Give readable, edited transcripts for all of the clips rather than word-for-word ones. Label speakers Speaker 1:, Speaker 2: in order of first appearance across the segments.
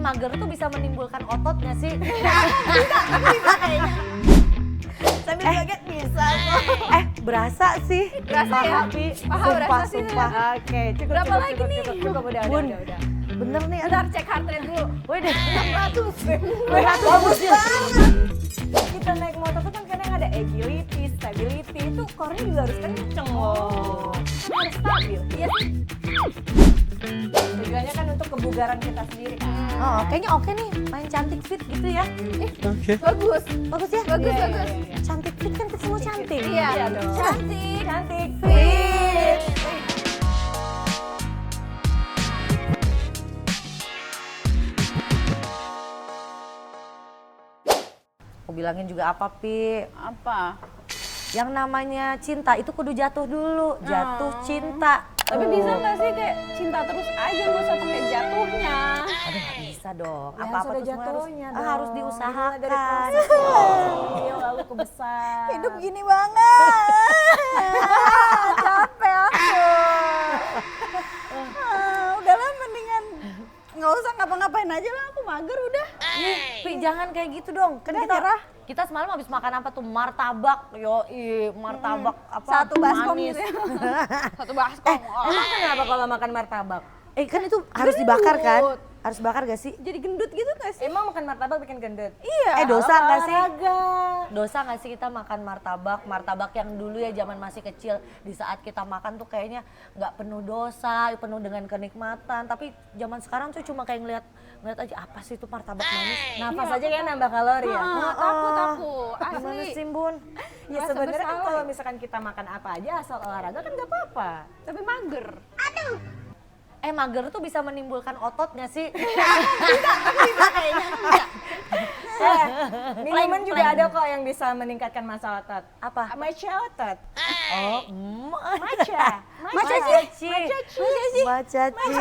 Speaker 1: mager tuh bisa menimbulkan otot nggak sih?
Speaker 2: Bisa kayaknya. Sambil joget bisa kok.
Speaker 1: Berasa sih.
Speaker 3: Berasa ya?
Speaker 1: Tapi
Speaker 3: Paha berasa sih,
Speaker 1: sumpah.
Speaker 2: Oke, cukup.
Speaker 3: Berapa lagi nih?
Speaker 2: Cukup, udah.
Speaker 1: Bener nih,
Speaker 3: Bentar cek heart rate dulu.
Speaker 1: Woi deh.
Speaker 2: 600.
Speaker 1: Bagus ya.
Speaker 2: Kita naik motor tuh kan kadang ada agility, stability, itu core-nya juga harus kenceng loh. Harus stabil.
Speaker 3: Iya sih.
Speaker 2: Tujuannya kan untuk kebugaran kita sendiri kan.
Speaker 1: Oh, kayaknya oke nih, main cantik fit gitu ya.
Speaker 3: Bagus.
Speaker 1: Bagus ya?
Speaker 3: Bagus,
Speaker 2: Iya,
Speaker 3: bagus.
Speaker 2: iya, iya.
Speaker 1: Cantik fit kan kita semua cantik.
Speaker 3: Iya.
Speaker 2: Iya dong.
Speaker 3: Cantik.
Speaker 2: Cantik, fit.
Speaker 1: Aku bilangin juga apa, Pi?
Speaker 3: Apa?
Speaker 1: Yang namanya cinta itu kudu jatuh dulu, jatuh cinta.
Speaker 3: Tapi bisa nggak sih kayak cinta terus aja nggak usah pakai jatuhnya?
Speaker 1: Aduh, nggak bisa dong.
Speaker 2: Ya,
Speaker 1: Apa-apa
Speaker 2: sudah
Speaker 1: tuh semua
Speaker 2: jatuhnya
Speaker 1: harus,
Speaker 2: dong.
Speaker 1: harus diusahakan.
Speaker 2: Dari proses kecil lalu ke besar.
Speaker 3: Hidup gini banget. Capek aku. Udahlah mendingan nggak usah ngapa-ngapain aja lah, aku mager udah.
Speaker 1: Pi, jangan kayak gitu dong. Kan
Speaker 3: Udah,
Speaker 1: kita
Speaker 3: nyerah.
Speaker 1: kita semalam habis makan apa tuh? Martabak. Yoi, martabak apa?
Speaker 3: Satu baskom
Speaker 1: manis.
Speaker 3: gitu ya. Satu baskom.
Speaker 2: Emang kenapa kalau makan martabak?
Speaker 1: Kan itu harus dibakar kan?
Speaker 3: Gendut.
Speaker 1: Harus bakar gak sih?
Speaker 3: Jadi gendut gitu nggak sih?
Speaker 2: Emang makan martabak bikin gendut?
Speaker 3: Iya.
Speaker 1: Dosa nggak sih?
Speaker 2: Olahraga.
Speaker 1: Dosa nggak sih kita makan martabak? Martabak yang dulu ya zaman masih kecil, di saat kita makan tuh kayaknya nggak penuh dosa, penuh dengan kenikmatan. Tapi zaman sekarang tuh cuma kayak ngeliat aja apa sih itu martabak manis.
Speaker 2: Nafas aja kayak nambah kalori ya?
Speaker 3: Takut aku.
Speaker 1: Gimana
Speaker 3: Asli.
Speaker 1: sih, Bun?
Speaker 2: Ya
Speaker 3: Merasa
Speaker 2: sebenarnya kan
Speaker 3: bersalah.
Speaker 2: kalau misalkan kita makan apa aja asal olahraga kan gak apa-apa.
Speaker 3: Tapi mager.
Speaker 1: Mager tuh bisa menimbulkan otot nggak sih?
Speaker 2: Minuman juga ada kok yang bisa meningkatkan masa otot.
Speaker 1: Apa?
Speaker 2: Matcha otot.
Speaker 1: Oh,
Speaker 2: Matcha.
Speaker 1: Matcha Ci. Matcha Ci.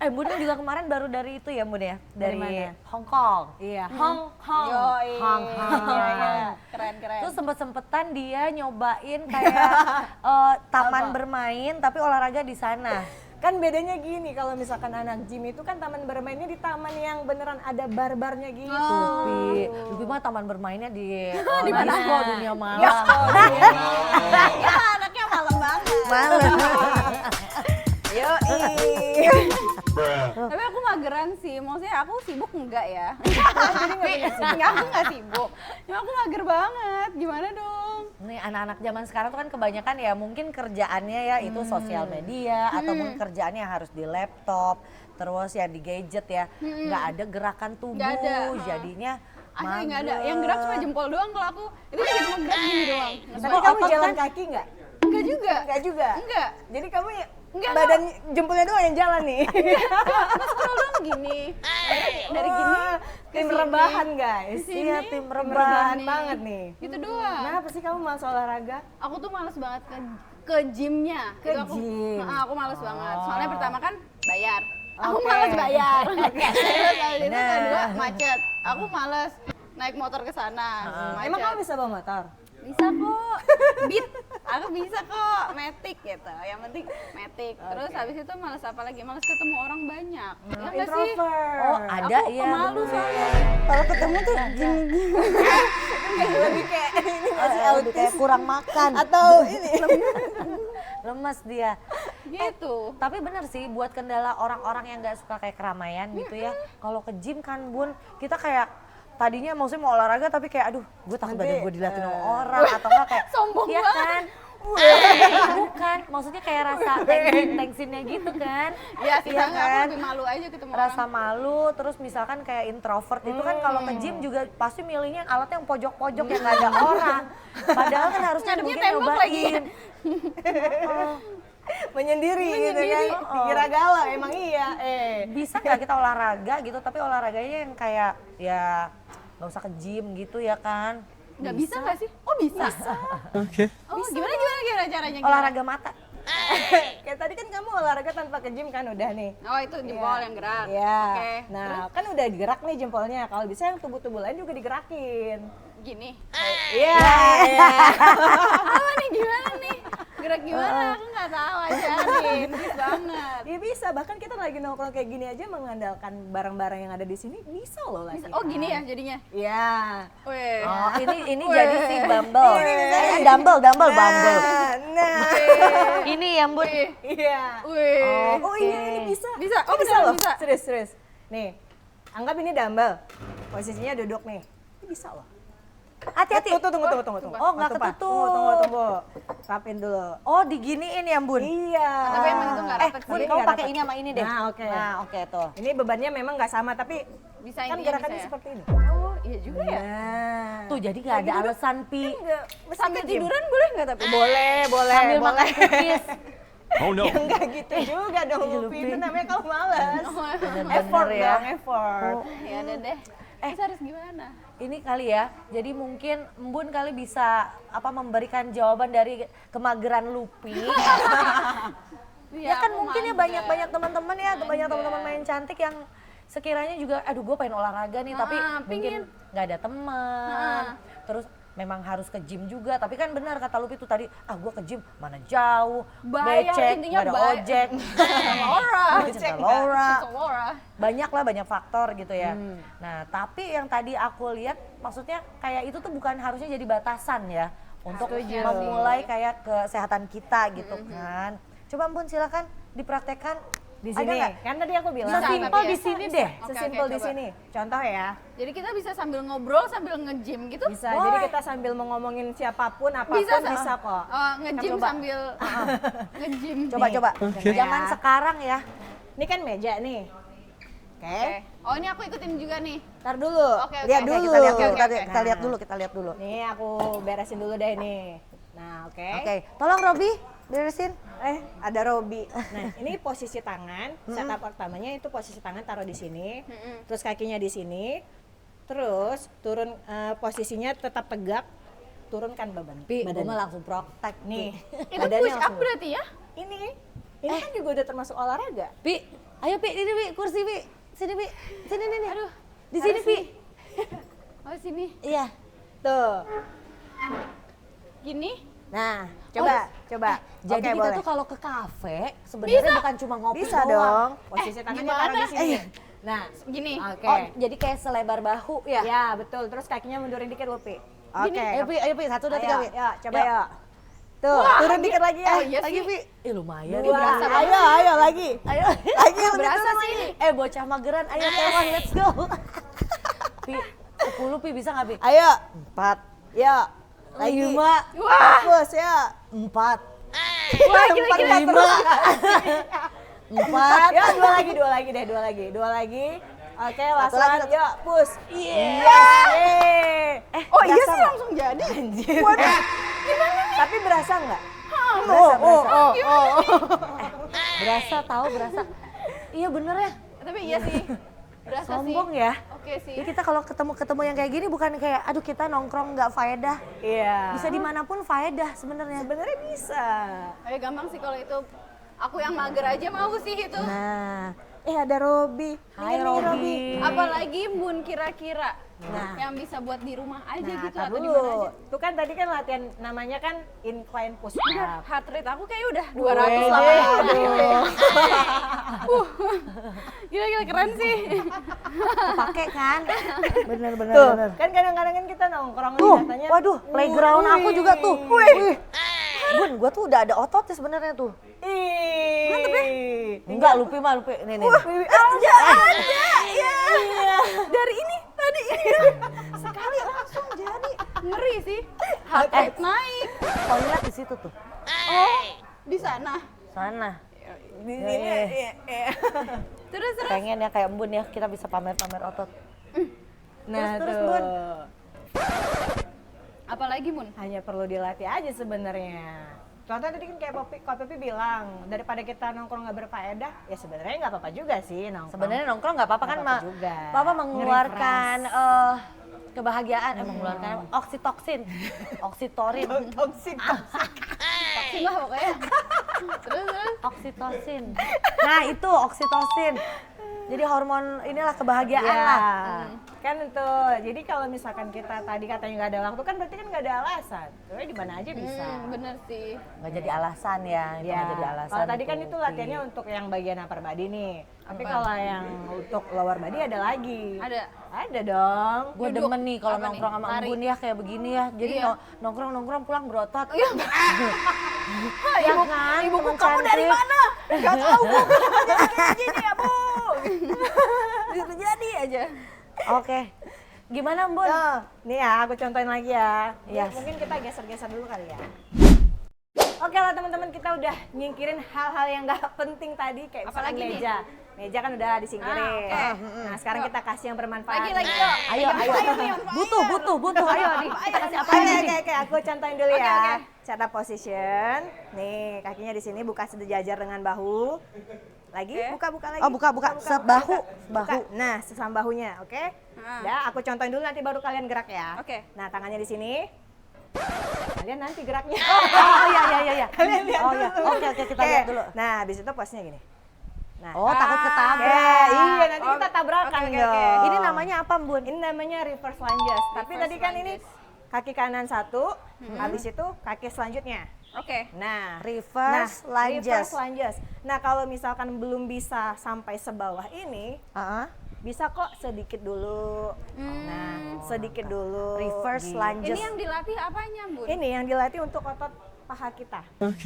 Speaker 1: Bun juga kemarin baru dari itu ya, Bun ya?
Speaker 2: Dari
Speaker 1: Dari
Speaker 2: mana?
Speaker 1: Hong Kong.
Speaker 2: Iya. Hong Kong.
Speaker 3: Yoi.
Speaker 1: Hong Kong.
Speaker 2: Iya, iya.
Speaker 3: Keren.
Speaker 1: Terus sempet-sempetan dia nyobain kayak taman
Speaker 2: Apa?
Speaker 1: bermain tapi olahraga di sana.
Speaker 2: Kan bedanya gini, kalau misalkan anak gym itu kan taman bermainnya di taman yang beneran ada bar-barnya gitu.
Speaker 1: Tapi mah taman bermainnya di
Speaker 3: Di mana?
Speaker 1: disco dunia malam.
Speaker 3: Ya anaknya malam banget.
Speaker 1: Malam.
Speaker 2: Yoi.
Speaker 3: Tapi aku mageran sih, maksudnya aku sibuk enggak ya? Enggak, aku enggak sibuk. Cuma aku mager banget, gimana dong?
Speaker 1: Nih anak-anak zaman sekarang tuh kan kebanyakan ya mungkin kerjaannya ya itu sosial media atau mungkin kerjaannya harus di laptop, terus ya di gadget ya. Nggak ada gerakan tubuh,
Speaker 3: Nggak ada.
Speaker 1: jadinya
Speaker 3: Asli nggak ada,
Speaker 1: mager.
Speaker 3: yang gerak cuma jempol doang kalau aku. Itu juga cuma gerak gini doang.
Speaker 2: Tapi
Speaker 1: Oh,
Speaker 2: kamu
Speaker 1: otot
Speaker 2: jalan
Speaker 1: kan?
Speaker 2: kaki nggak?
Speaker 3: Enggak juga.
Speaker 2: Nggak juga?
Speaker 3: Enggak.
Speaker 2: Jadi kamu ya
Speaker 3: Nggak,
Speaker 2: badan jempolnya doang yang jalan nih.
Speaker 3: Scroll doang gini. Dari gini ke
Speaker 2: Tim
Speaker 3: sini.
Speaker 2: rebahan guys.
Speaker 3: Sini.
Speaker 1: Iya, tim
Speaker 2: Rebahan
Speaker 1: rebahan.
Speaker 2: banget nih.
Speaker 3: Gitu doang.
Speaker 2: Kenapa sih kamu malas olahraga?
Speaker 3: Aku tuh males banget ke gymnya.
Speaker 2: Ke
Speaker 3: Itu
Speaker 2: gym.
Speaker 3: aku males banget. Soalnya pertama kan bayar. Aku
Speaker 2: Oke.
Speaker 3: males bayar. Terus habis itu
Speaker 1: Nah.
Speaker 3: kedua macet. Aku males naik motor ke sana. Macet.
Speaker 2: Emang kamu bisa bawa motor?
Speaker 3: Bisa kok. Beat. Aku bisa kok. Matic gitu. Yang penting Matic. Terus habis itu males apa lagi? Males ketemu orang banyak. Ya nggak sih?
Speaker 2: Introvert.
Speaker 1: Oh, ada
Speaker 3: Aku
Speaker 1: ya.
Speaker 3: pemalu
Speaker 1: bener.
Speaker 3: soalnya. Kalau ketemu tuh gini.
Speaker 2: Lebih kayak ini nggak sih
Speaker 1: Lebih kayak kurang makan.
Speaker 2: atau ini?
Speaker 1: Lemes dia.
Speaker 3: Gitu.
Speaker 1: Tapi bener sih buat kendala orang-orang yang nggak suka kayak keramaian gitu ya. Kalau ke gym kan Bun, kita kayak tadinya maksudnya mau olahraga tapi kayak aduh gue takut
Speaker 2: Nanti,
Speaker 1: badan gue diliatin sama orang atau enggak kayak
Speaker 3: Sombong
Speaker 1: iya
Speaker 3: banget.
Speaker 1: kan. Bukan, maksudnya kayak rasa tengsinnya gitu kan.
Speaker 3: Ya sih,
Speaker 1: Iya
Speaker 3: aku
Speaker 1: kan?
Speaker 3: lebih malu aja ketemu
Speaker 1: Rasa
Speaker 3: orang.
Speaker 1: malu, terus misalkan kayak introvert itu kan kalau ke gym juga pasti milihnya alatnya yang pojok-pojok yang nggak ada orang. Padahal kan harusnya
Speaker 3: Ngadepnya
Speaker 1: mungkin
Speaker 3: tembok lagi.
Speaker 1: nyobain.
Speaker 2: Menyendiri gitu kan? Dikira galau, emang iya.
Speaker 1: Bisa nggak kita olahraga gitu, tapi olahraganya yang kayak ya nggak usah ke gym gitu ya kan?
Speaker 3: Nggak bisa nggak sih? Oh bisa. Oh gimana caranya?
Speaker 1: Olahraga mata.
Speaker 2: Kayak tadi kan kamu olahraga tanpa ke gym kan udah nih.
Speaker 3: Oh itu jempol yang gerak.
Speaker 2: Iya.
Speaker 3: Oke.
Speaker 2: Nah, kan udah gerak nih jempolnya. Kalau bisa yang tubuh-tubuh lain juga digerakin.
Speaker 3: Gini.
Speaker 2: Iya.
Speaker 3: Apa nih gimana nih? Gerak gimana? Aku nggak tahu, ajarin. Please banget.
Speaker 2: Iya bisa, bahkan kita lagi nongkrong kayak gini aja mengandalkan barang-barang yang ada di sini bisa loh lagi.
Speaker 3: Oh gini ya jadinya?
Speaker 2: Iya.
Speaker 3: Wih.
Speaker 1: Oh, ini
Speaker 3: Weh.
Speaker 1: jadi si Bumble. Dumble Bumble.
Speaker 2: Nah.
Speaker 1: Ini yang Bun.
Speaker 2: Iya.
Speaker 3: Wih.
Speaker 2: Oh iya ini bisa.
Speaker 3: Bisa. Oh,
Speaker 2: bisa
Speaker 3: beneran
Speaker 2: loh.
Speaker 3: bisa.
Speaker 2: Serius. Nih, anggap ini dumbbell. Posisinya duduk nih. Ini bisa loh.
Speaker 1: Hati-hati.
Speaker 2: Tunggu.
Speaker 1: Oh, nggak
Speaker 2: Tumpah.
Speaker 1: ketutup.
Speaker 2: Tunggu. Rapin dulu.
Speaker 1: Oh, diginiin ya Bun.
Speaker 2: Iya.
Speaker 3: Tapi emang itu nggak rapet
Speaker 1: Bun,
Speaker 3: sih.
Speaker 1: kamu
Speaker 2: Nggak
Speaker 1: pakai
Speaker 2: rapet.
Speaker 1: ini sama ini deh.
Speaker 2: Nah, oke.
Speaker 1: Nah, oke tuh.
Speaker 2: Ini bebannya memang nggak sama, tapi
Speaker 3: Bisa
Speaker 2: kan
Speaker 3: ini
Speaker 2: gerakannya
Speaker 3: bisa ya?
Speaker 2: seperti ini.
Speaker 3: Oh iya juga ya.
Speaker 2: Nah.
Speaker 1: Tuh, jadi nggak ada alasan Pi.
Speaker 2: Enggak, mesti
Speaker 3: Sambil
Speaker 2: ke gym.
Speaker 3: tiduran boleh nggak tapi?
Speaker 2: Boleh.
Speaker 1: Sambil makan cookies.
Speaker 4: Oh no.
Speaker 2: Ya enggak gitu juga dong,
Speaker 1: Iya,
Speaker 2: Lupi.
Speaker 1: Lupi.
Speaker 2: Itu namanya kamu malas.
Speaker 1: Bener-bener
Speaker 2: Effort
Speaker 1: ya.
Speaker 2: dong, effort.
Speaker 3: Ya udah deh. Terus harus gimana?
Speaker 1: Ini kali ya, jadi mungkin Embun kali bisa memberikan jawaban dari kemageran Lupi. Ya kan
Speaker 3: aku
Speaker 1: mungkin ya
Speaker 3: mager.
Speaker 1: banyak teman-teman ya, banyak
Speaker 3: Mager.
Speaker 1: teman-teman main cantik yang sekiranya juga, aduh gue pengen olahraga nih, tapi mungkin nggak ada teman. Terus memang harus ke gym juga, tapi kan benar kata Lupi tuh tadi, gue ke gym mana jauh,
Speaker 3: Bayar,
Speaker 1: becek,
Speaker 3: intinya
Speaker 1: nggak ada
Speaker 3: bayar.
Speaker 1: ojek,
Speaker 3: Laura.
Speaker 1: Cinta Laura.
Speaker 3: Laura.
Speaker 1: Banyak faktor gitu ya. Nah, tapi yang tadi aku lihat maksudnya kayak itu tuh bukan harusnya jadi batasan ya untuk memulai kayak kesehatan kita gitu kan. Coba Bun silakan dipraktekkan
Speaker 2: Di
Speaker 1: Ada
Speaker 2: sini,
Speaker 1: nggak?
Speaker 2: kan tadi aku bilang.
Speaker 3: Bisa,
Speaker 1: Sesimpel
Speaker 3: tapi ya.
Speaker 1: di sini deh.
Speaker 3: Oke,
Speaker 2: Sesimpel
Speaker 3: oke,
Speaker 2: di
Speaker 3: coba.
Speaker 2: sini. Contoh ya.
Speaker 3: Jadi kita bisa sambil ngobrol sambil nge-gym gitu?
Speaker 2: Bisa.
Speaker 1: Boleh.
Speaker 2: Jadi kita sambil ngomongin siapapun, apapun bisa, kok.
Speaker 3: Nge-gym
Speaker 1: Coba.
Speaker 3: sambil nge-gym.
Speaker 1: Coba.
Speaker 2: Oke.
Speaker 1: Zaman sekarang ya.
Speaker 2: Ini kan meja nih. Oke.
Speaker 3: Oke. Oh ini aku ikutin juga nih.
Speaker 2: Ntar dulu.
Speaker 3: Oke, oke.
Speaker 1: Lihat
Speaker 3: Oke,
Speaker 1: dulu.
Speaker 3: kita lihat, oke,
Speaker 1: Kita
Speaker 3: oke.
Speaker 1: lihat- kita lihat dulu, kita lihat dulu.
Speaker 2: Nih aku beresin dulu deh nih. Nah, oke.
Speaker 1: Oke, tolong Robi beresin.
Speaker 2: Ada Robi. Nah, ini posisi tangan. Setup pertamanya itu posisi tangan taruh di sini. Terus kakinya di sini. Terus turun posisinya tetap tegak. Turunkan beban.
Speaker 1: Pi, gue
Speaker 2: badannya.
Speaker 1: mah langsung praktek
Speaker 2: Nih.
Speaker 3: Itu
Speaker 2: badannya
Speaker 3: push up
Speaker 2: langsung.
Speaker 3: berarti ya?
Speaker 2: Ini kan juga udah termasuk olahraga.
Speaker 1: Pi, ayo Pi, ini Pi, kursi Pi. Sini Pi, sini nih. Aduh, di sini Pi.
Speaker 3: Oh sini.
Speaker 1: Iya.
Speaker 2: Tuh.
Speaker 3: Gini?
Speaker 2: Nah, coba.
Speaker 1: Jadi
Speaker 2: Oke,
Speaker 1: kita
Speaker 2: boleh.
Speaker 1: tuh kalau ke kafe sebenarnya bukan cuma ngopi
Speaker 2: Bisa
Speaker 1: doang.
Speaker 2: dong. Posisi tangannya
Speaker 3: gimana?
Speaker 2: taruh di sini. Nah,
Speaker 3: Gini.
Speaker 2: oke.
Speaker 1: Oh, jadi kayak selebar bahu ya?
Speaker 2: Ya, betul. Terus kakinya mundurin dikit, Lupi. Oke.
Speaker 1: Ayo Pi, 1, 2, 3 Pi.
Speaker 2: Ya, coba
Speaker 1: Yuk.
Speaker 2: ya. Tuh, turun dikit lagi ya.
Speaker 3: iya
Speaker 1: Lagi
Speaker 3: sih.
Speaker 1: Pi. Lumayan.
Speaker 2: Dua.
Speaker 3: berasa
Speaker 2: Ayo lagi.
Speaker 1: Ayo.
Speaker 2: Lagi yang
Speaker 3: Berasa
Speaker 2: betul
Speaker 3: sih.
Speaker 2: lagi.
Speaker 1: Bocah mageran, ayo tewan, let's go. Pi, 10 Pi bisa nggak Pi?
Speaker 2: Ayo.
Speaker 1: 4,
Speaker 2: Ya. Lagi.
Speaker 1: 5,
Speaker 3: Wah.
Speaker 2: Fokus ya.
Speaker 1: 4,
Speaker 3: Wah gila-gila.
Speaker 1: 4.
Speaker 2: Ya, dua lagi. Oke, last
Speaker 1: lagi,
Speaker 2: one. Yuk, push.
Speaker 1: Iya.
Speaker 2: Yes.
Speaker 3: Oh iya
Speaker 2: berasa
Speaker 3: sih
Speaker 2: nggak?
Speaker 3: langsung jadi.
Speaker 2: Anjir. Tapi berasa nggak?
Speaker 1: Berasa tahu, berasa. Iya bener ya.
Speaker 3: Tapi iya sih. Berasa
Speaker 1: Sombong
Speaker 3: sih.
Speaker 1: ya.
Speaker 3: Oke sih.
Speaker 1: Jadi kita kalau ketemu yang kayak gini bukan kayak aduh kita nongkrong nggak faedah.
Speaker 2: Iya.
Speaker 1: Bisa dimanapun faedah sebenarnya.
Speaker 2: Sebenarnya bisa.
Speaker 3: Ayo gampang sih kalau itu. Aku yang mager aja mau sih itu.
Speaker 1: Nah,
Speaker 2: Ada Robi.
Speaker 1: hai
Speaker 2: Ini
Speaker 1: Robi.
Speaker 3: Apalagi Bun kira-kira.
Speaker 1: Nah.
Speaker 3: Yang bisa buat di rumah aja
Speaker 2: Nah,
Speaker 3: gitu
Speaker 2: tar
Speaker 3: atau di mana
Speaker 2: dulu.
Speaker 3: aja.
Speaker 2: Tuh kan tadi kan latihan namanya kan incline push
Speaker 3: Bener,
Speaker 2: up.
Speaker 3: heart rate aku kayak udah
Speaker 2: Wede.
Speaker 3: 280. Gila-gila keren sih.
Speaker 1: Pakai kan? Bener.
Speaker 2: Tuh, kan kadang-kadang kan kita nongkrong nih
Speaker 1: Tuh,
Speaker 2: katanya.
Speaker 1: waduh, playground aku juga tuh. Wih. Bun, gua tuh udah ada ototnya sebenarnya tuh.
Speaker 2: Mantep ya?
Speaker 1: Enggak, Lupi. Nih.
Speaker 2: Aja. Iya.
Speaker 3: Dari ini tadi ini sekali langsung jadi ngeri sih. Heart rate naik.
Speaker 1: Toilet di situ tuh.
Speaker 3: Oh, di sana.
Speaker 1: Sana.
Speaker 2: Di
Speaker 1: Iya,
Speaker 2: sini.
Speaker 1: iya.
Speaker 2: Iya.
Speaker 3: Terus
Speaker 1: Pengen ya kayak Embun ya, kita bisa pamer-pamer otot.
Speaker 2: Nah,
Speaker 1: Terus,
Speaker 2: tuh.
Speaker 1: Bun.
Speaker 3: apalagi Bun?
Speaker 2: Hanya perlu dilatih aja sebenarnya. Contohnya tadi kan kayak Kak Popi bilang, daripada kita nongkrong nggak berfaedah, ya sebenarnya nggak apa-apa juga sih nongkrong.
Speaker 1: Sebenarnya nongkrong nggak apa-apa kan,
Speaker 2: Nggak apa-apa juga.
Speaker 1: Papa mengeluarkan kebahagiaan, mengeluarkan oksitoksin, oksitorin,
Speaker 2: toksik.
Speaker 3: Vaksin lah pokoknya. Terus.
Speaker 1: oksitosin. Nah itu oksitosin. Jadi hormon inilah kebahagiaan
Speaker 2: Ya.
Speaker 1: lah.
Speaker 2: Kan tuh, jadi kalau misalkan kita tadi katanya nggak ada waktu kan berarti kan nggak ada alasan. Sebenarnya di mana aja bisa.
Speaker 3: Bener sih.
Speaker 1: Nggak jadi alasan ya, itu
Speaker 2: Ya,
Speaker 1: nggak jadi alasan.
Speaker 2: kalau tadi kan itu latihannya untuk yang bagian upper body nih. Tapi kalau yang untuk lower body ada lagi.
Speaker 3: Ada.
Speaker 2: Ada dong.
Speaker 1: Gue
Speaker 3: Duduk.
Speaker 1: demen nih kalau
Speaker 3: Apa nih?
Speaker 1: nongkrong sama
Speaker 3: Lari.
Speaker 1: Embun ya kayak begini ya. Jadi
Speaker 3: Iya.
Speaker 1: nongkrong pulang berotot.
Speaker 3: Iya.
Speaker 1: Ya kan,
Speaker 3: Ibuku
Speaker 1: teman
Speaker 3: kamu dari
Speaker 1: cantik.
Speaker 3: mana? Gak tahu bu. Jadi gini ya bu. Gitu jadi aja.
Speaker 1: Oke. Gimana Bun?
Speaker 2: Tuh, nih ya aku contohin lagi ya. Ya
Speaker 1: Yes.
Speaker 2: mungkin kita geser-geser dulu kali ya. Oke lah teman-teman, kita udah nyingkirin hal-hal yang nggak penting tadi kayak misalkan
Speaker 3: Apalagi nih?
Speaker 2: meja. Meja kan udah disingkirin.
Speaker 3: Ah,
Speaker 2: Nah sekarang kita kasih yang bermanfaat.
Speaker 3: Lagi yuk.
Speaker 1: Ayo. Butuh. Ayo nih. Kita kasih apa lagi nih?
Speaker 2: Oke, aku contohin dulu
Speaker 3: Oke,
Speaker 2: ya.
Speaker 3: oke.
Speaker 2: Cara position. Nih, kakinya di sini buka sejajar dengan bahu. Lagi,
Speaker 3: Oke.
Speaker 2: buka lagi.
Speaker 1: Oh, buka. Sebahu.
Speaker 2: Buka. Nah, sesama bahunya, oke?
Speaker 3: Ah.
Speaker 2: Udah, aku contohin dulu nanti baru kalian gerak ya.
Speaker 3: Oke.
Speaker 2: Nah, tangannya di sini. Kalian nanti geraknya.
Speaker 1: Oh iya.
Speaker 2: Kalian lihat
Speaker 1: Oh
Speaker 2: dulu.
Speaker 1: iya. Oke, kita lihat dulu.
Speaker 2: Nah, habis itu posnya gini. Nah,
Speaker 1: Oh, takut ketabrak.
Speaker 2: iya, nanti kita tabrakan
Speaker 3: Oke,
Speaker 2: dong.
Speaker 3: oke.
Speaker 1: Ini namanya apa, Bun?
Speaker 2: Ini namanya reverse lunges. Tapi
Speaker 3: Reverse
Speaker 2: tadi kan ini
Speaker 3: lunges.
Speaker 2: kaki kanan satu, habis itu kaki selanjutnya.
Speaker 3: Oke.
Speaker 2: Nah,
Speaker 1: Reverse lunges.
Speaker 2: reverse lunges. Nah, kalau misalkan belum bisa sampai sebawah ini,
Speaker 1: Heeh.
Speaker 2: bisa kok sedikit dulu. Nah, sedikit dulu.
Speaker 1: Reverse
Speaker 2: Gitu.
Speaker 1: lunges.
Speaker 3: Ini yang dilatih apanya bun?
Speaker 2: Ini yang dilatih untuk otot paha kita.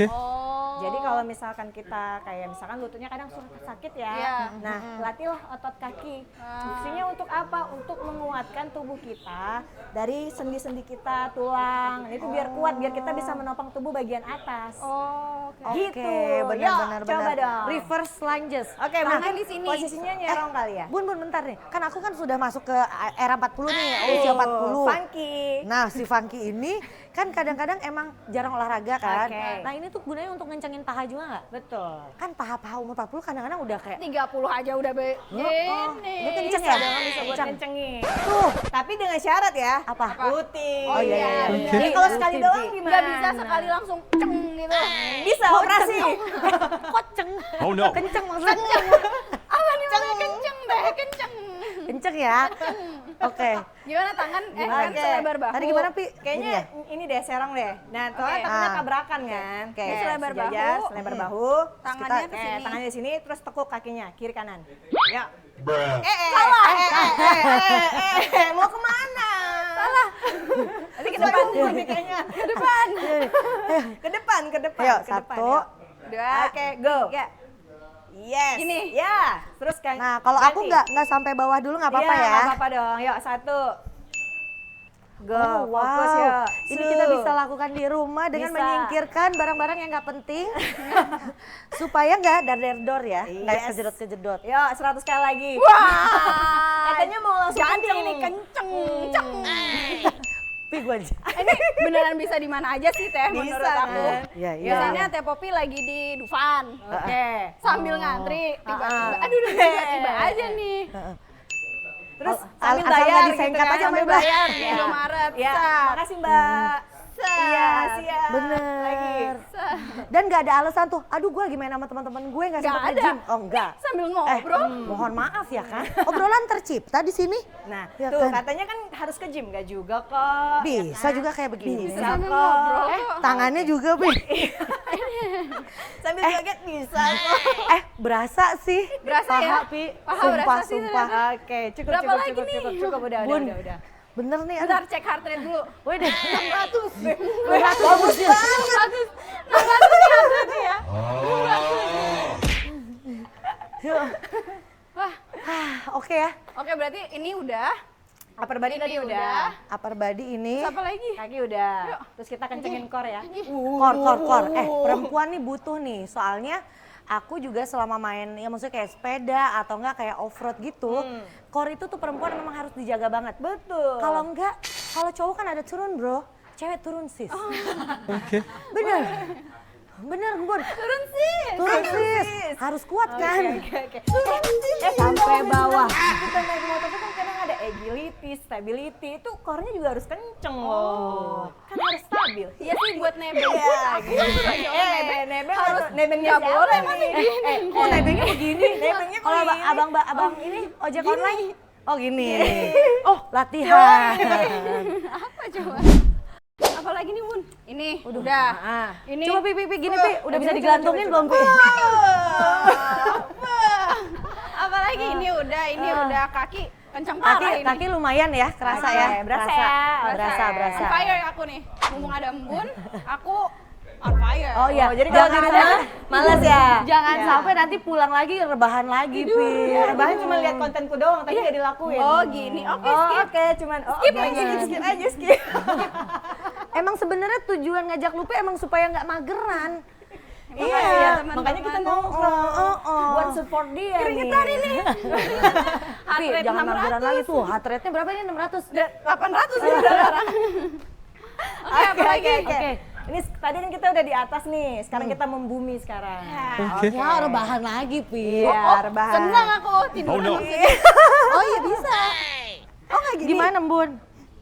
Speaker 3: Oh.
Speaker 2: Jadi kalau misalkan kita kayak misalkan lututnya kadang suka sakit ya.
Speaker 3: Iya.
Speaker 2: Nah, latihlah otot kaki.
Speaker 3: Ah.
Speaker 2: Fungsinya untuk apa? Untuk menguatkan tubuh kita dari sendi-sendi kita, tulang. Itu biar kuat, biar kita bisa menopang tubuh bagian atas.
Speaker 3: Oh. Oke.
Speaker 2: Gitu.
Speaker 1: Oke,
Speaker 2: Yuk,
Speaker 1: benar.
Speaker 2: coba dong.
Speaker 1: Reverse lunges.
Speaker 2: Oke,
Speaker 3: Tangan
Speaker 2: mungkin
Speaker 3: di sini.
Speaker 2: posisinya nyerong kali ya.
Speaker 1: Bun, bentar nih. Kan aku kan sudah masuk ke era 40 nih, usia 40.
Speaker 2: Funky.
Speaker 1: Nah, si Funky ini kan kadang-kadang emang jarang olahraga kan.
Speaker 2: Oke.
Speaker 1: Nah, ini tuh gunanya untuk ngencengin paha juga nggak?
Speaker 2: Betul.
Speaker 1: Kan paha-paha umur 40 kadang-kadang udah kayak
Speaker 3: 30 aja udah
Speaker 1: Ini
Speaker 3: begini.
Speaker 1: kenceng
Speaker 2: Bisa
Speaker 1: ya?
Speaker 2: dong, bisa buat
Speaker 1: Kenceng.
Speaker 2: kencengin.
Speaker 1: Tuh,
Speaker 2: Tapi dengan syarat ya.
Speaker 1: apa?
Speaker 2: Putih.
Speaker 3: Oh, iya, iya.
Speaker 2: Jadi kalau sekali
Speaker 1: Putih.
Speaker 2: doang gimana?
Speaker 3: Nggak bisa sekali langsung ceng gitu.
Speaker 2: Bisa operasi.
Speaker 1: Koceng.
Speaker 4: Oh, no.
Speaker 1: Kenceng maksudnya.
Speaker 3: Apa nih makanya kenceng deh, kenceng.
Speaker 1: Kenceng ya. Oke.
Speaker 3: Gimana tangan? Kan
Speaker 2: Oke.
Speaker 3: selebar bahu.
Speaker 1: Tadi gimana, Pi?
Speaker 2: Kayaknya
Speaker 1: Gini ya?
Speaker 2: ini deh serong deh. Nah, soalnya
Speaker 3: Oke.
Speaker 2: tangannya
Speaker 1: Ah.
Speaker 2: tabrakan kan.
Speaker 1: Oke.
Speaker 2: Ini
Speaker 3: Selebar
Speaker 2: sejajar,
Speaker 3: bahu.
Speaker 2: selebar bahu. Terus
Speaker 3: Tangannya
Speaker 2: kita-
Speaker 3: ke sini.
Speaker 2: tangannya di sini, terus tekuk kakinya kiri kanan. Ya.
Speaker 4: Bruh.
Speaker 2: Salah. Mau kemana? Salah.
Speaker 3: Nanti ke depan.
Speaker 2: nih kayaknya.
Speaker 3: Ke depan.
Speaker 2: Ke depan, ke depan.
Speaker 1: Ayo,
Speaker 2: ke depan,
Speaker 1: satu.
Speaker 2: ya.
Speaker 3: Dua.
Speaker 2: Oke, go.
Speaker 3: Tiga.
Speaker 2: Yes.
Speaker 3: Gini.
Speaker 2: Ya. Terus kan.
Speaker 1: Nah, kalau aku nggak sampai bawah dulu nggak apa-apa
Speaker 2: Iya,
Speaker 1: ya.
Speaker 2: nggak apa-apa dong. Yuk, satu. Go,
Speaker 1: Oh,
Speaker 2: fokus
Speaker 1: wow.
Speaker 2: yuk.
Speaker 1: Ini
Speaker 2: Su.
Speaker 1: kita bisa lakukan di rumah dengan
Speaker 2: Bisa.
Speaker 1: menyingkirkan barang-barang yang nggak penting supaya nggak dar-dar ya, nggak
Speaker 2: Yes.
Speaker 1: kejedot-kejedot.
Speaker 2: Yuk, 100 kali lagi.
Speaker 3: Wah.
Speaker 2: Katanya mau langsung
Speaker 3: Ganti
Speaker 2: kenceng.
Speaker 3: ini kenceng. Ceng.
Speaker 1: Pi gua aja.
Speaker 3: Ini beneran bisa di mana aja sih teh menurut
Speaker 2: Bisa,
Speaker 3: aku.
Speaker 2: kan?
Speaker 1: Iya, iya.
Speaker 3: Biasanya teh Popi lagi di Dufan.
Speaker 2: Oke.
Speaker 3: Sambil ngantri, tiba-tiba,
Speaker 2: Ah.
Speaker 3: aduh udah tiba-tiba aja nih.
Speaker 2: Terus
Speaker 1: Asal-
Speaker 2: sambil
Speaker 1: asal
Speaker 2: bayar
Speaker 1: nggak
Speaker 2: gitu
Speaker 1: disengkat
Speaker 2: kan,
Speaker 1: aja
Speaker 2: sambil
Speaker 1: sama Mbak.
Speaker 2: bayar.
Speaker 3: Di Indomaret.
Speaker 2: Ya,
Speaker 3: Sat.
Speaker 2: makasih Mbak. Iya, siap.
Speaker 1: Bener.
Speaker 2: Lagi.
Speaker 1: Dan nggak ada alasan tuh, aduh gue lagi main sama teman-teman gue nggak
Speaker 3: Nggak
Speaker 1: sempat
Speaker 3: ada.
Speaker 1: nge-gym. Oh enggak.
Speaker 3: Sambil ngobrol.
Speaker 1: Mohon maaf ya kan. Obrolan tercipta di sini.
Speaker 2: Nah,
Speaker 1: Ya
Speaker 2: tuh
Speaker 1: kan?
Speaker 2: katanya kan harus ke gym, nggak juga kok.
Speaker 1: Bisa juga kayak begini.
Speaker 2: Bisa
Speaker 3: Sambil
Speaker 2: kok.
Speaker 3: ngobrol.
Speaker 1: Tangannya juga, Pi.
Speaker 2: Sambil joget bisa kok.
Speaker 1: Berasa sih.
Speaker 3: Berasa
Speaker 1: Paha,
Speaker 3: ya?
Speaker 1: Pi.
Speaker 3: Paha
Speaker 1: Sumpah,
Speaker 3: berasa sih,
Speaker 1: sumpah.
Speaker 2: Oke, cukup,
Speaker 3: Berapa
Speaker 2: cukup,
Speaker 3: lagi
Speaker 2: cukup,
Speaker 3: nih?
Speaker 2: cukup, udah,
Speaker 1: Bun.
Speaker 2: udah.
Speaker 1: Bener nih, aduh.
Speaker 3: Bentar cek heart rate dulu.
Speaker 1: Woi deh.
Speaker 3: 600.
Speaker 1: 200 bagus ya.
Speaker 3: 600. 600 nih heart rate ya. Wah,
Speaker 1: Oke ya.
Speaker 3: oke berarti ini udah.
Speaker 2: Upper body
Speaker 3: Ini
Speaker 2: tadi
Speaker 3: udah.
Speaker 2: udah.
Speaker 1: Upper body ini.
Speaker 3: Terus apa lagi?
Speaker 2: Kaki udah. Terus kita kencengin core ya.
Speaker 1: Kor. Perempuan nih butuh nih. Soalnya aku juga selama main, ya maksudnya kayak sepeda atau enggak kayak off-road gitu. Core itu tuh perempuan memang harus dijaga banget.
Speaker 2: Betul.
Speaker 1: Kalau enggak, kalau cowok kan ada turun bro. Cewek turun sis. Bener. Bener Bun.
Speaker 3: Turun sih.
Speaker 1: Turun sis. Harus kuat kan.
Speaker 2: Oke. Sampai bawah. Kita naik motor tuh kan kadang ada agility, stability. Itu core-nya juga harus kenceng loh. Kan harus stabil.
Speaker 3: Iya sih buat nebeng.
Speaker 2: Nebeng harus nebengnya
Speaker 3: Nggak boleh,
Speaker 2: siapa
Speaker 3: masih
Speaker 2: nih?
Speaker 3: gini.
Speaker 2: Oh nebengnya begini. Nebengnya
Speaker 1: Kalau
Speaker 2: begini.
Speaker 1: abang ini ojek online Oh gini. Oh latihan.
Speaker 3: Apa coba? Apalagi nih Bun? Ini udah. Ini
Speaker 1: Coba Pi gini Pi, udah bisa digantungin belum Pi?
Speaker 3: apalagi ini udah kaki kencang parah ini.
Speaker 1: Kaki lumayan ya, kerasa
Speaker 2: Oke,
Speaker 1: ya.
Speaker 2: berasa ya.
Speaker 1: Berasa.
Speaker 3: On fire aku nih. Mumpung ada Embun, aku on fire.
Speaker 1: Oh iya,
Speaker 2: jadi
Speaker 1: jangan
Speaker 2: kalau di rumah
Speaker 1: malas ya. Jangan
Speaker 2: Iya.
Speaker 1: sampai nanti pulang lagi rebahan lagi, Pi.
Speaker 2: Rebahan cuma lihat kontenku doang, tapi nggak dilakuin.
Speaker 3: Oh gini, oke
Speaker 2: Oh,
Speaker 3: skip.
Speaker 2: oke, cuman
Speaker 3: Skip
Speaker 2: oke,
Speaker 3: aja.
Speaker 2: skip aja skip.
Speaker 1: Emang sebenarnya tujuan ngajak Lupi emang supaya nggak mageran.
Speaker 2: Iya,
Speaker 3: teman-teman.
Speaker 2: makanya kita nongkrong buat support dia
Speaker 3: Keringetan
Speaker 2: nih.
Speaker 3: ini. Heart
Speaker 1: Pi,
Speaker 3: rate
Speaker 1: jangan
Speaker 3: 600.
Speaker 1: mageran lagi tuh. Heart rate-nya berapa ini? 600.
Speaker 3: 800 ya sekarang. Oke, apa lagi?
Speaker 2: Oke. Ini tadi kan kita udah di atas nih, sekarang kita membumi sekarang.
Speaker 1: Ya, rebahan lagi, Pi.
Speaker 2: Iya,
Speaker 3: Oh,
Speaker 2: rebahan.
Speaker 3: senang aku tiduran maksudnya. Oh iya bisa.
Speaker 2: Oh nggak gini?
Speaker 1: Gimana, Bun?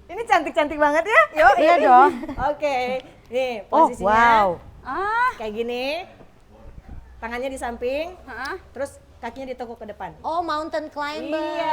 Speaker 2: Ini cantik-cantik banget ya?
Speaker 1: Iya dong.
Speaker 2: Oke, nih
Speaker 1: Oh,
Speaker 2: posisinya
Speaker 1: wow.
Speaker 2: kayak gini. Tangannya di samping,
Speaker 3: Hah?
Speaker 2: terus kakinya ditekuk ke depan.
Speaker 1: Oh, mountain climber.
Speaker 2: Iya,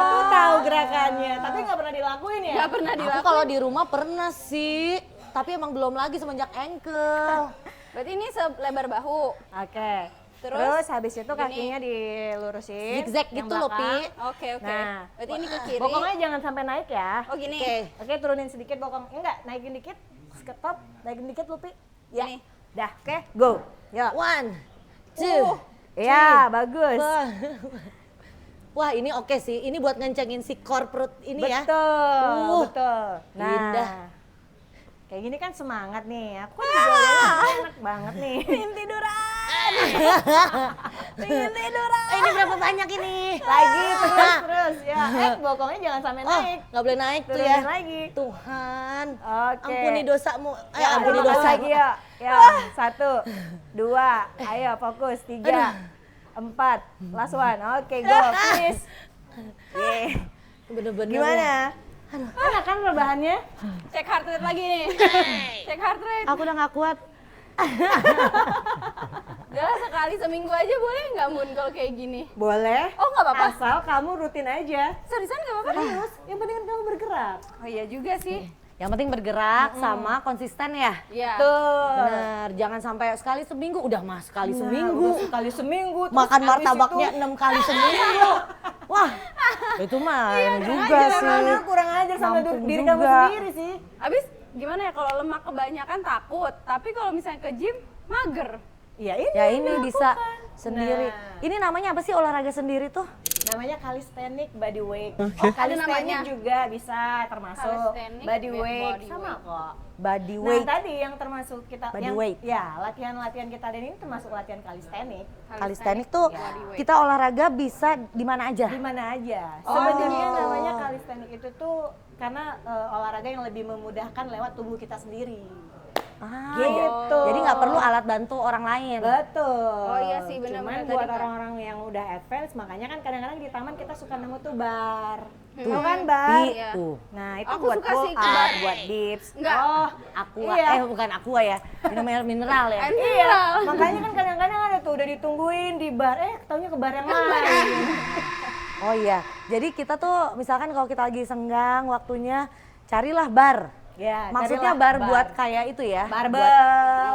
Speaker 2: tuh tahu gerakannya, tapi nggak pernah dilakuin ya?
Speaker 3: Gak pernah
Speaker 1: Aku
Speaker 3: dilakukan.
Speaker 1: kalau di rumah pernah sih, tapi emang belum lagi semenjak ankle.
Speaker 3: Berarti ini selebar bahu.
Speaker 2: Oke.
Speaker 3: Terus
Speaker 2: Terus habis itu
Speaker 3: gini.
Speaker 2: kakinya dilurusin.
Speaker 1: Zigzag
Speaker 2: yang
Speaker 1: gitu loh,
Speaker 2: belakang.
Speaker 1: Pi.
Speaker 3: Oke.
Speaker 2: Nah,
Speaker 3: Berarti ini ke kiri.
Speaker 2: bokongnya jangan sampai naik ya.
Speaker 3: Oh gini.
Speaker 2: Oke, turunin sedikit bokong. Enggak, naikin dikit. Stop, naikin dikit Lupi. Ya.
Speaker 3: Ini.
Speaker 2: Dah, oke, go. Ya.
Speaker 1: 1, 2.
Speaker 2: Iya, bagus.
Speaker 1: Wah, ini oke sih. Ini buat ngencengin si core perut ini ya.
Speaker 2: Betul, betul. Nah,
Speaker 1: Indah.
Speaker 2: kayak gini kan semangat nih. Aku juga lihat enak banget nih. Pengen tiduran. Pengen tiduran.
Speaker 1: Ini berapa banyak ini?
Speaker 2: Lagi terus ya. Bokongnya jangan sampai
Speaker 1: Oh,
Speaker 2: naik.
Speaker 1: nggak boleh naik tuh
Speaker 2: Turunin
Speaker 1: ya.
Speaker 2: lagi.
Speaker 1: Tuhan,
Speaker 2: Oke.
Speaker 1: ampuni dosamu. Ayo
Speaker 2: Ya,
Speaker 1: ampuni
Speaker 2: dosa
Speaker 1: dosamu.
Speaker 2: lagi ya. Ya, 1, 2, ayo fokus, 3, 4, last one. Oke, go, finish. Yeay.
Speaker 1: Bener-bener.
Speaker 2: Gimana? Enak kan rebahannya?
Speaker 3: Cek heart rate lagi nih. Cek heart rate.
Speaker 1: Aku udah nggak kuat.
Speaker 3: Udah lah, sekali seminggu aja boleh nggak Mun kalau kayak gini?
Speaker 2: Boleh.
Speaker 3: Oh nggak apa-apa.
Speaker 2: Asal kamu rutin aja.
Speaker 3: Seriusan nggak apa-apa?
Speaker 2: Serius, yang penting kan kamu bergerak.
Speaker 3: Oh iya juga sih.
Speaker 1: Yang penting bergerak sama konsisten ya.
Speaker 3: Iya.
Speaker 2: Tuh.
Speaker 1: Bener, jangan sampai sekali seminggu. Udah mah sekali seminggu.
Speaker 2: Sekali seminggu. terus
Speaker 1: Makan
Speaker 2: habis
Speaker 1: martabaknya
Speaker 2: itu-
Speaker 1: 6 kali seminggu. Wah, itu mah ini juga
Speaker 2: Kurang
Speaker 1: sih.
Speaker 2: ajar, kurang ajar sama
Speaker 1: Nampung
Speaker 2: diri
Speaker 1: juga.
Speaker 2: kamu sendiri sih.
Speaker 3: Abis gimana ya kalau lemak kebanyakan takut, tapi kalau misalnya ke gym mager.
Speaker 2: Iya ini.
Speaker 1: Ya ini bisa sendiri.
Speaker 2: Nah.
Speaker 1: Ini namanya apa sih olahraga sendiri tuh?
Speaker 2: Namanya calisthenic body weight.
Speaker 3: Ada
Speaker 2: Calisthenic
Speaker 3: namanya?
Speaker 2: juga bisa termasuk
Speaker 3: Calisthenic
Speaker 2: body
Speaker 3: with
Speaker 2: weight
Speaker 3: body
Speaker 2: sama
Speaker 3: weight.
Speaker 2: kok.
Speaker 1: Body
Speaker 2: Nah
Speaker 1: weight.
Speaker 2: tadi yang termasuk kita
Speaker 1: Body
Speaker 2: yang
Speaker 1: weight.
Speaker 2: ya latihan-latihan kita dan ini termasuk latihan calisthenic.
Speaker 1: Calisthenic tuh
Speaker 3: body weight.
Speaker 1: kita olahraga bisa di mana aja.
Speaker 2: Di mana aja.
Speaker 3: Oh.
Speaker 2: Sebenarnya namanya calisthenic itu tuh karena olahraga yang lebih memudahkan lewat tubuh kita sendiri.
Speaker 1: Ah,
Speaker 2: Gitu.
Speaker 1: Jadi nggak perlu alat bantu orang lain.
Speaker 2: Betul.
Speaker 3: Oh iya sih, benar-benar
Speaker 2: Cuman
Speaker 3: tadi
Speaker 2: buat
Speaker 3: kan.
Speaker 2: orang-orang yang udah advance, makanya kan kadang-kadang di taman kita suka nemu tuh bar.
Speaker 1: Tuh,
Speaker 2: Tahu kan bar?
Speaker 1: Pi,
Speaker 3: Iya.
Speaker 1: tuh.
Speaker 2: Nah itu
Speaker 3: Aku
Speaker 2: buat
Speaker 3: suka
Speaker 2: pull
Speaker 3: sih ke
Speaker 2: up,
Speaker 3: bar.
Speaker 2: buat dips.
Speaker 3: Enggak.
Speaker 2: Oh,
Speaker 1: Aqua,
Speaker 2: Iya.
Speaker 1: bukan aqua ya, minuman mineral ya.
Speaker 3: Air
Speaker 2: iya.
Speaker 3: mineral.
Speaker 2: Makanya kan kadang-kadang ada tuh udah ditungguin di bar, ketaunya ke bar yang lain.
Speaker 1: Oh iya, jadi kita tuh misalkan kalau kita lagi senggang waktunya, carilah bar.
Speaker 2: Ya,
Speaker 1: Maksudnya
Speaker 2: carilah
Speaker 1: bar buat kayak itu ya?
Speaker 2: barbel.